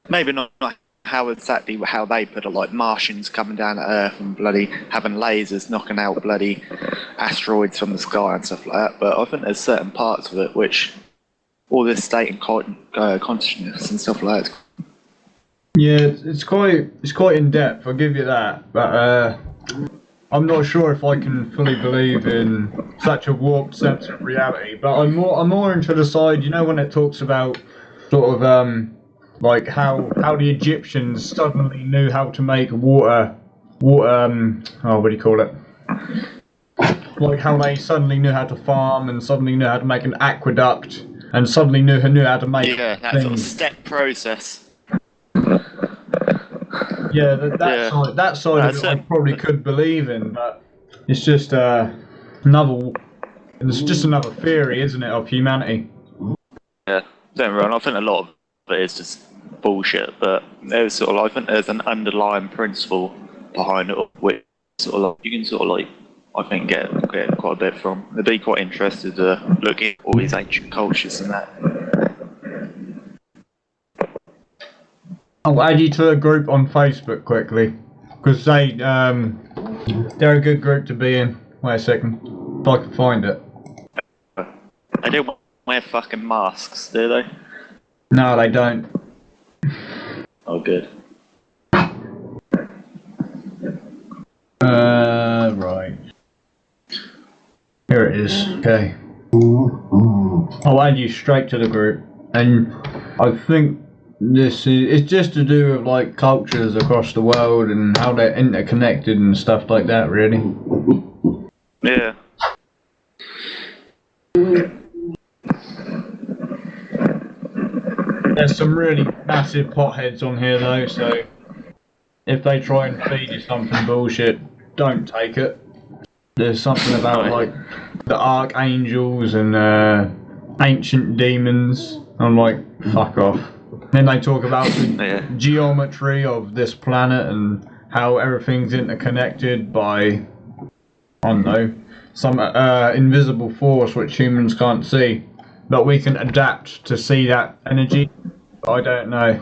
maybe not how exactly how they put it, like Martians coming down to Earth and bloody having lasers knocking out bloody asteroids from the sky and stuff like that. But I think there's certain parts of it which all this state and consciousness and stuff like that. Yeah, it's quite in depth. I'll give you that, but I'm not sure if I can fully believe in such a warped sense of reality. But I'm more into the side, when it talks about sort of like how the Egyptians suddenly knew how to make water what do you call it? Like how they suddenly knew how to farm and suddenly knew how to make an aqueduct and suddenly knew how to make That things. sort of step process. Yeah, that side of it I probably could believe in, but it's just another theory, isn't it, of humanity? Yeah, don't get me wrong. I think a lot of it is just bullshit, but there's sort of I think there's an underlying principle behind it, which sort of you can sort of I think get quite a bit from. I'd be quite interested to look at all these ancient cultures and that. I'll add you to a group on Facebook quickly, because they're a good group to be in. Wait a second, if I can find it. They don't wear fucking masks, do they? No, they don't. Oh, good. Right. Here it is. Okay. I'll add you straight to the group, and I think it's just to do with like cultures across the world and how they're interconnected and stuff like that, really. Yeah. There's some really massive potheads on here though, so if they try and feed you something bullshit, don't take it. There's something about like the archangels and ancient demons. I'm like, fuck off. Then they talk about the geometry of this planet and how everything's interconnected by, I don't know, some invisible force which humans can't see. But we can adapt to see that energy. I don't know.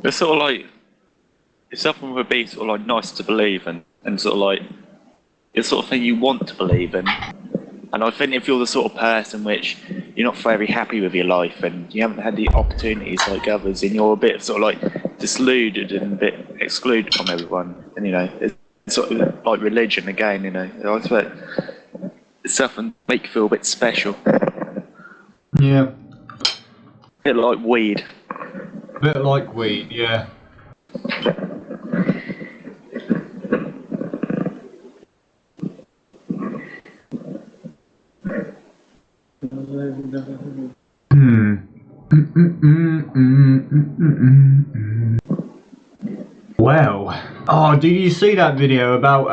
It's sort of like, it's something would be sort of like nice to believe in, and sort of like, it's sort of thing you want to believe in. And I think if you're the sort of person which you're not very happy with your life and you haven't had the opportunities like others, and you're a bit sort of like disiluded and a bit excluded from everyone, and it's sort of like religion again, I expect it's something to make you feel a bit special. Yeah. A bit like weed. Bit like weed, yeah. Wow. Oh, did you see that video about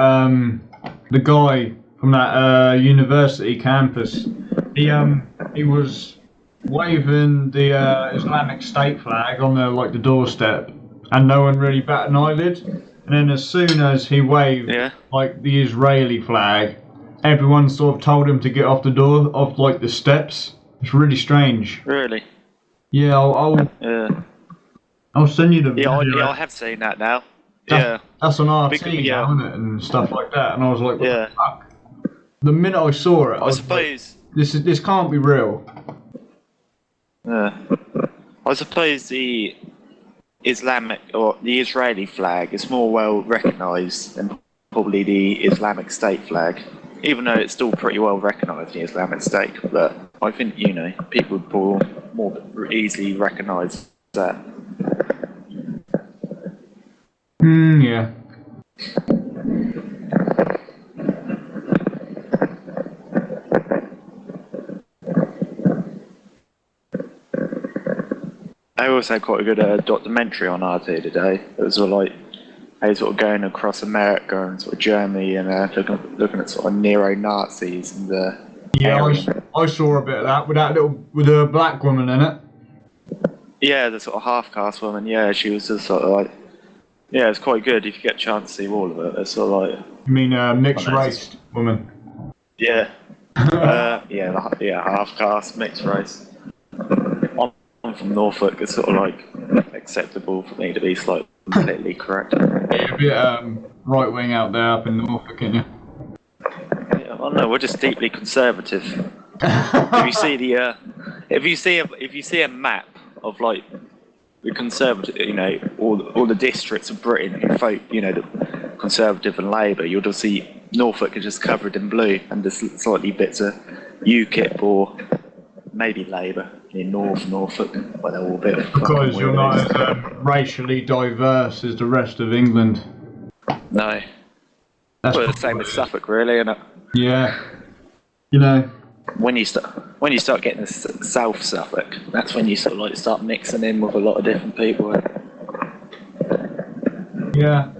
the guy from that university campus? He was waving the Islamic State flag on the doorstep, and no one really bat an eyelid. And then as soon as he waved like the Israeli flag, everyone sort of told him to get off the steps. It's really strange. Really? Yeah, I'll send you the video. Yeah, I have seen that now. That's on RT now, isn't it, and stuff like that. And I was like, what the fuck? The minute I saw it, I suppose like, this can't be real. Yeah. I suppose the Islamic or the Israeli flag is more well recognised than probably the Islamic State flag, even though it's still pretty well recognised, the Islamic State. But I think people would more easily recognise that. Yeah. I also had quite a good documentary on RT today. It was sort of like they sort of going across America and sort of Germany and looking at sort of neo-Nazis and I saw a bit of that with a black woman in it. Yeah, the sort of half-caste woman. Yeah, she was just sort of like, yeah, it's quite good if you get a chance to see all of it. It's sort of like. You mean mixed-race woman? Yeah. Yeah, half-caste, mixed race. I'm from Norfolk. It's sort of like acceptable for me to be slightly completely correct. You're a bit right wing out there up in Norfolk, aren't you? Yeah, well, no, we're just deeply conservative. If you see the, if you see a map of like the conservative, you know, all the districts of Britain, you know, the Conservative and Labour, you'll just see Norfolk is just covered in blue, and there's slightly bits of UKIP or maybe Labour in Norfolk, where they're all a bit. Because you're not as racially diverse as the rest of England. No. That's Well, the same as Suffolk, really, isn't it? Yeah. You know. When you start getting to South Suffolk, that's when you sort of like start mixing in with a lot of different people. Yeah.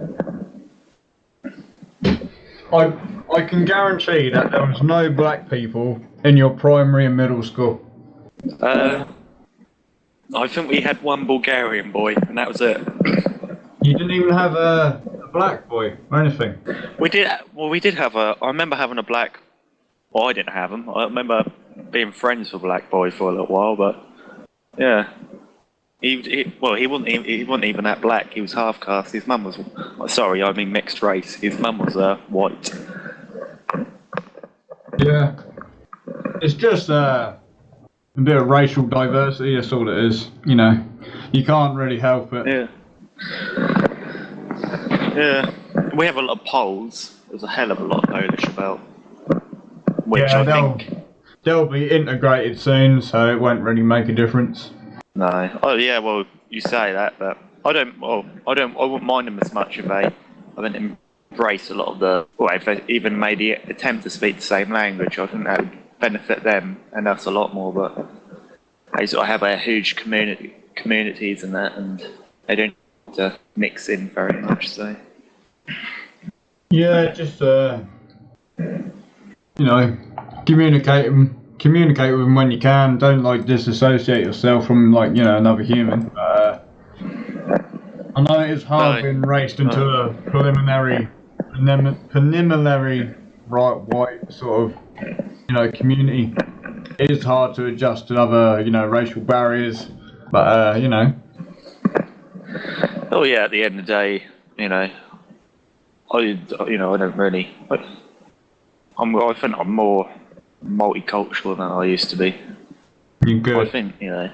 I can guarantee that there was no black people in your primary and middle school. I think we had one Bulgarian boy, and that was it. You didn't even have a black boy or anything. We did. Well, we did have a. I remember having a black. Well, I didn't have him. I remember being friends with a black boy for a little while, but yeah. He wasn't even that black. He was half caste. His mum was. Sorry, I mean mixed race. His mum was white. Yeah. It's just a bit of racial diversity. That's all it is. You know, you can't really help it. Yeah. Yeah. We have a lot of Poles. There's a hell of a lot of Polish about. Which yeah, I think they'll be integrated soon, so it won't really make a difference. No. Oh yeah. Well, you say that, but I wouldn't mind them as much if they embrace a lot of the. Well, if they even made the attempt to speak the same language, I think that would benefit them and us a lot more. But they sort of have a huge communities and that, and they don't have to mix in very much. So. Yeah, just you know, communicate with them when you can. Don't like disassociate yourself from like, you know, another human. I know it's hard being raised into a preliminary right white sort of, you know, community. It is hard to adjust to other, you know, racial barriers, but you know. Oh yeah, at the end of the day, you know, I don't really. I think I'm more multicultural than I used to be. You're good. I think, you know,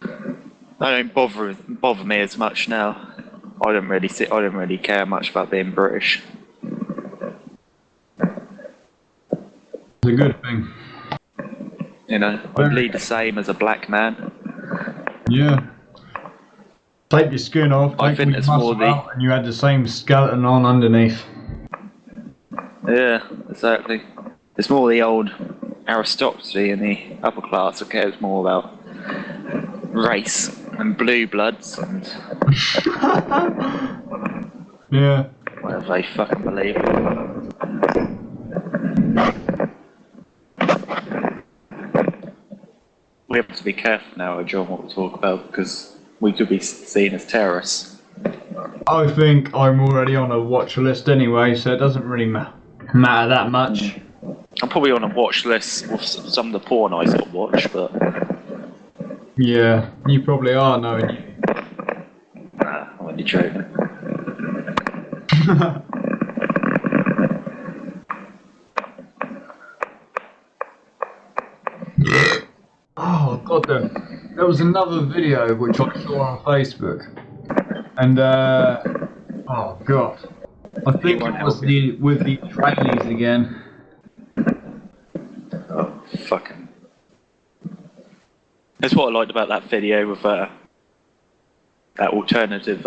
they don't bother me as much now. I don't really care much about being British. It's a good thing. You know, I'd bleed the same as a black man. Yeah. Take your skin off, I take think your it's more muscle out, and you had the same skeleton on underneath. Yeah, exactly. It's more the old aristocracy and the upper class that cares more about race and blue bloods and Yeah. whatever they fucking believe in. We have to be careful now, John, what we talk about, because we could be seen as terrorists. I think I'm already on a watch list anyway, so it doesn't really matter that much. I'm probably on a watch list with some of the porn I sort of watch, but Yeah, you probably are knowing you. nah, I'm only joking. Oh god damn. There was another video which I saw on Facebook. And oh god. I think it was with the Israelis again. Oh, fucking. That's what I liked about that video with that alternative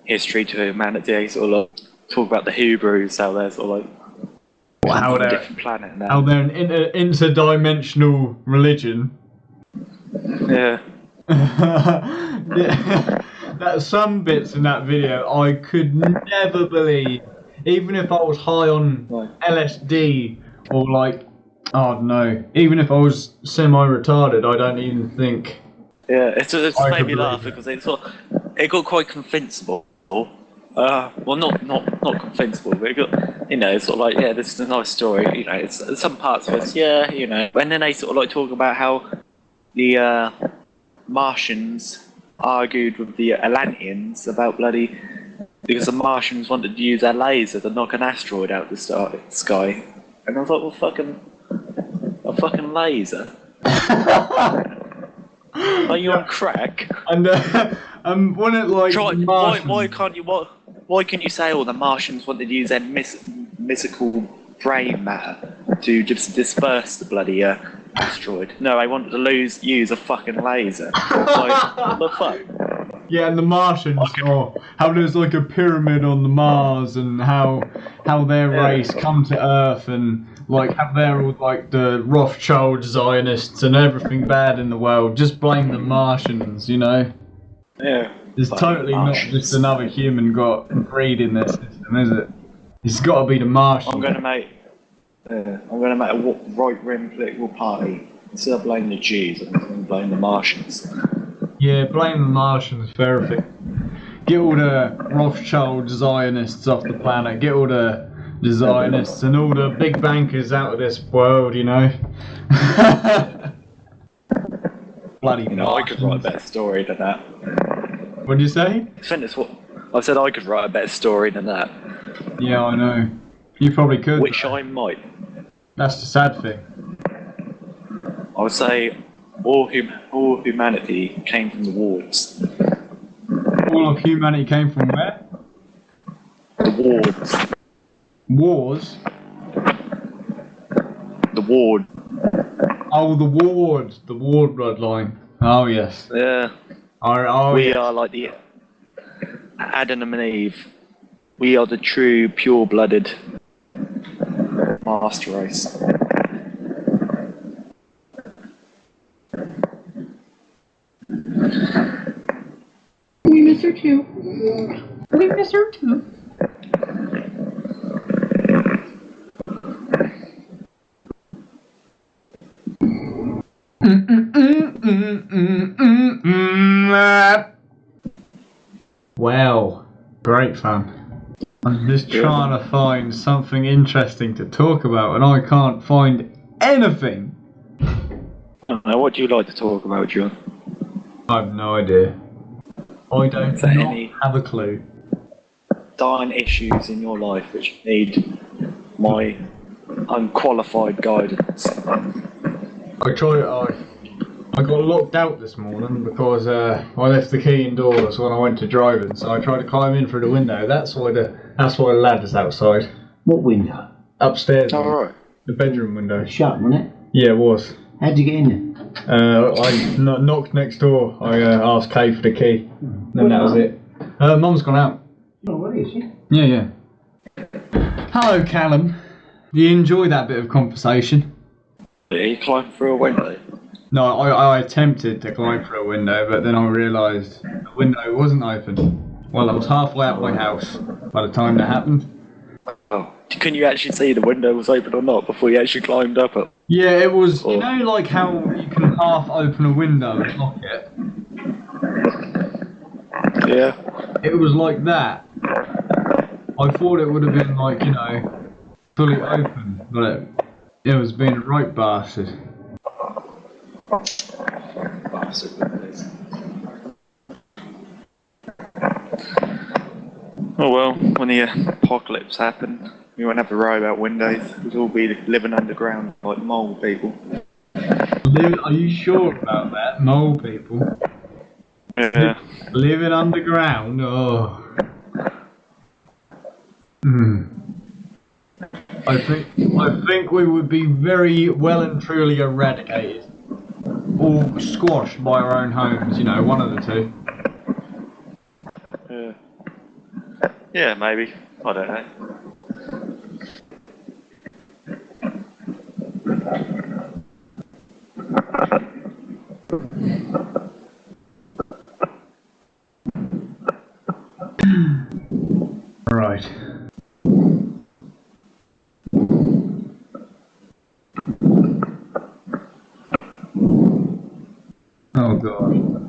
history to humanity. Sort of like talk about the Hebrews, how they're sort of like How on a they're, different planet. And that. how they're an interdimensional religion. Yeah. Yeah. That some bits in that video I could never believe, even if I was high on LSD or like, I don't know, even if I was semi-retarded, I don't even think. Yeah, it's made me laugh believe because it got quite convincible. Well, not convincible, but it got, you know, it's sort of like, yeah, this is a nice story. You know, it's some parts of it, yeah, you know, and then they sort of like talk about how the Martians argued with the Atlanteans about because the Martians wanted to use their laser to knock an asteroid out the sky, and I was like, well, a fucking laser. Are you on crack? And when it like Why couldn't you say, the Martians wanted to use their mystical brain matter to just disperse the bloody asteroid? No, they wanted to use a fucking laser. Like, what the fuck? Yeah, and the Martians, how there's like a pyramid on the Mars, and how their race come to Earth, and like how they're all like the Rothschild Zionists and everything bad in the world. Just blame the Martians, you know? Yeah. It's totally Martians. Not just another human got breed in their system, is it? It's got to be the Martians. I'm gonna make a right-wing political party. Instead of blaming the Jews, I'm going to blame the Martians. Yeah, blame the Martians for everything. Get all the Rothschild Zionists off the planet. Get all the Zionists and all the big bankers out of this world, you know. Bloody Martians. I could write a better story than that. What did you say? I said I could write a better story than that. Yeah, I know. You probably could. Which I might. That's the sad thing. I would say all humanity came from the wards. All of humanity came from where? The wards. Wars? The ward. Oh, the ward. The ward bloodline. Oh, yes. Yeah. We are like the Adam and Eve. We are the true, pure-blooded master race. We miss her too. We miss her too. Wow, great fun. I'm just trying to find something interesting to talk about, and I can't find anything. What do you like to talk about, John? I have no idea. I don't have a clue. Dying issues in your life which need my unqualified guidance. I got locked out this morning because I left the key indoors when I went to driving, so I tried to climb in through the window. That's why the ladder's outside. What window? Upstairs. Oh, right. The bedroom window. Shut, wasn't it? Yeah, it was. How'd you get in there? I knocked next door. I asked Kay for the key. Then that was it. Mum's gone out. Oh, what is she? Yeah. Hello, Callum. Do you enjoy that bit of conversation? Yeah, you climbed through a window. No, I attempted to climb through a window, but then I realised the window wasn't open. Well, I was halfway out my house by the time that happened. Oh, can you actually see the window was open or not before you actually climbed up it? Yeah, it was, you know, like how you can half open a window and lock it? Yeah. It was like that. I thought it would have been like, you know, fully open, but it was being a right bastard. Oh well, when the apocalypse happened, we won't have to worry about windows. We'll all be living underground like mole people. Are you sure about that? Mole people? Yeah. Living underground? Oh. I think we would be very well and truly eradicated. Or squashed by our own homes, you know, one of the two. Yeah, maybe. I don't know. Right. Oh god.